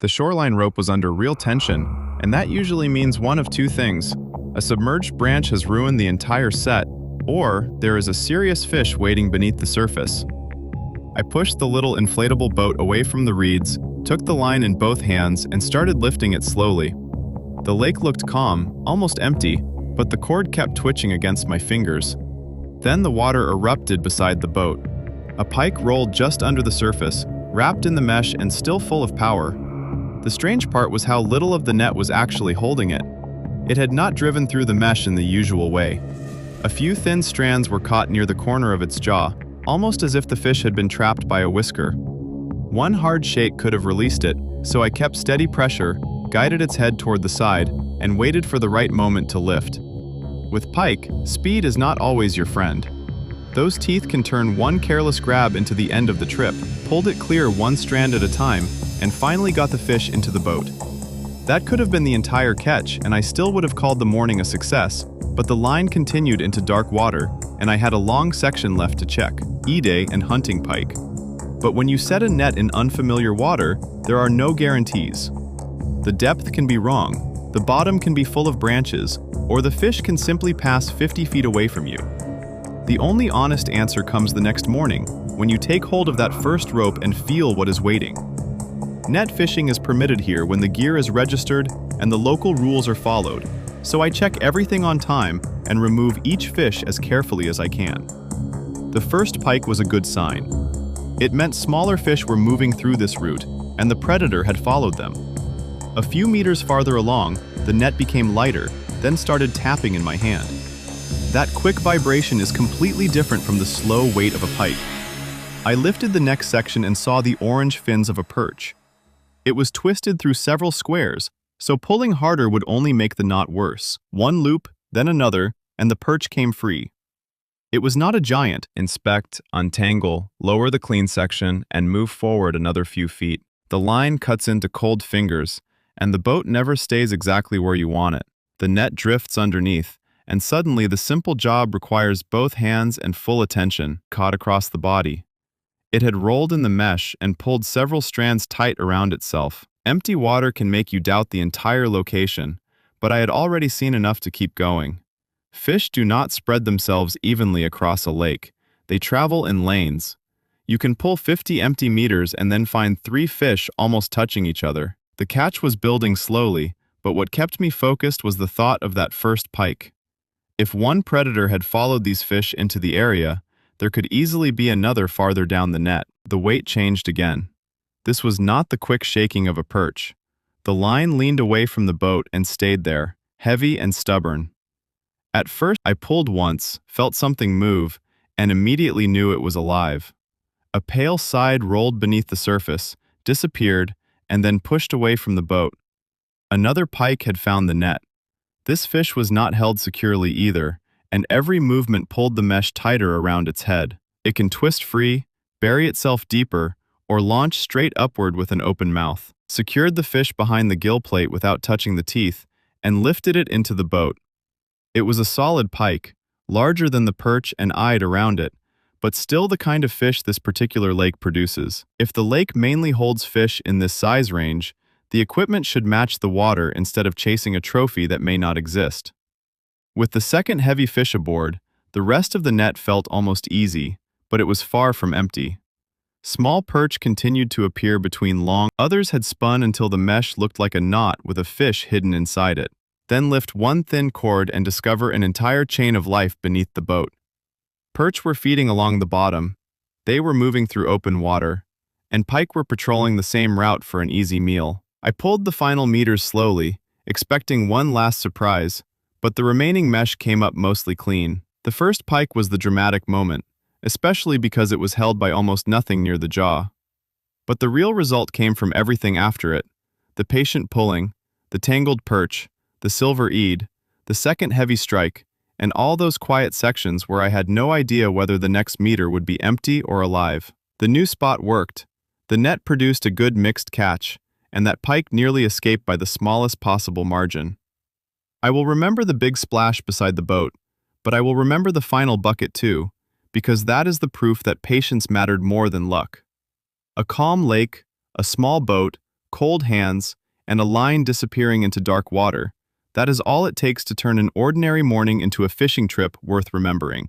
The shoreline rope was under real tension, and that usually means one of two things. A submerged branch has ruined the entire set, or there is a serious fish waiting beneath the surface. I pushed the little inflatable boat away from the reeds, took the line in both hands, and started lifting it slowly. The lake looked calm, almost empty, but the cord kept twitching against my fingers. Then the water erupted beside the boat. A pike rolled just under the surface, wrapped in the mesh and still full of power. The strange part was how little of the net was actually holding it. It had not driven through the mesh in the usual way. A few thin strands were caught near the corner of its jaw, almost as if the fish had been trapped by a whisker. One hard shake could have released it, so I kept steady pressure, guided its head toward the side, and waited for the right moment to lift. With pike, speed is not always your friend. Those teeth can turn one careless grab into the end of the trip, pulled it clear one strand at a time, and finally got the fish into the boat. That could have been the entire catch, and I still would have called the morning a success, but the line continued into dark water, and I had a long section left to check, E-day and hunting pike. But when you set a net in unfamiliar water, there are no guarantees. The depth can be wrong, the bottom can be full of branches, or the fish can simply pass 50 feet away from you. The only honest answer comes the next morning, when you take hold of that first rope and feel what is waiting. Net fishing is permitted here when the gear is registered and the local rules are followed, so I check everything on time and remove each fish as carefully as I can. The first pike was a good sign. It meant smaller fish were moving through this route, and the predator had followed them. A few meters farther along, the net became lighter, then started tapping in my hand. That quick vibration is completely different from the slow weight of a pike. I lifted the next section and saw the orange fins of a perch. It was twisted through several squares, so pulling harder would only make the knot worse. One loop, then another, and the perch came free. It was not a giant. Inspect, untangle, lower the clean section, and move forward another few feet. The line cuts into cold fingers, and the boat never stays exactly where you want it. The net drifts underneath, and suddenly the simple job requires both hands and full attention, caught across the body. It had rolled in the mesh and pulled several strands tight around itself. Empty water can make you doubt the entire location, but I had already seen enough to keep going. Fish do not spread themselves evenly across a lake. They travel in lanes. You can pull 50 empty meters and then find 3 fish almost touching each other. The catch was building slowly, but what kept me focused was the thought of that first pike. If one predator had followed these fish into the area, there could easily be another farther down the net. The weight changed again. This was not the quick shaking of a perch. The line leaned away from the boat and stayed there, heavy and stubborn. At first, I pulled once, felt something move, and immediately knew it was alive. A pale side rolled beneath the surface, disappeared, and then pushed away from the boat. Another pike had found the net. This fish was not held securely either, and every movement pulled the mesh tighter around its head. It can twist free, bury itself deeper, or launch straight upward with an open mouth. Secured the fish behind the gill plate without touching the teeth, and lifted it into the boat. It was a solid pike, larger than the perch and eyed around it, but still the kind of fish this particular lake produces. If the lake mainly holds fish in this size range, the equipment should match the water instead of chasing a trophy that may not exist. With the second heavy fish aboard, the rest of the net felt almost easy, but it was far from empty. Small perch continued to appear between long, others had spun until the mesh looked like a knot with a fish hidden inside it. Then lift one thin cord and discover an entire chain of life beneath the boat. Perch were feeding along the bottom, they were moving through open water, and pike were patrolling the same route for an easy meal. I pulled the final meters slowly, expecting one last surprise, but the remaining mesh came up mostly clean. The first pike was the dramatic moment, especially because it was held by almost nothing near the jaw. But the real result came from everything after it: the patient pulling, the tangled perch, the silver ead, the second heavy strike, and all those quiet sections where I had no idea whether the next meter would be empty or alive. The new spot worked. The net produced a good mixed catch, and that pike nearly escaped by the smallest possible margin. I will remember the big splash beside the boat, but I will remember the final bucket too, because that is the proof that patience mattered more than luck. A calm lake, a small boat, cold hands, and a line disappearing into dark water, that is all it takes to turn an ordinary morning into a fishing trip worth remembering.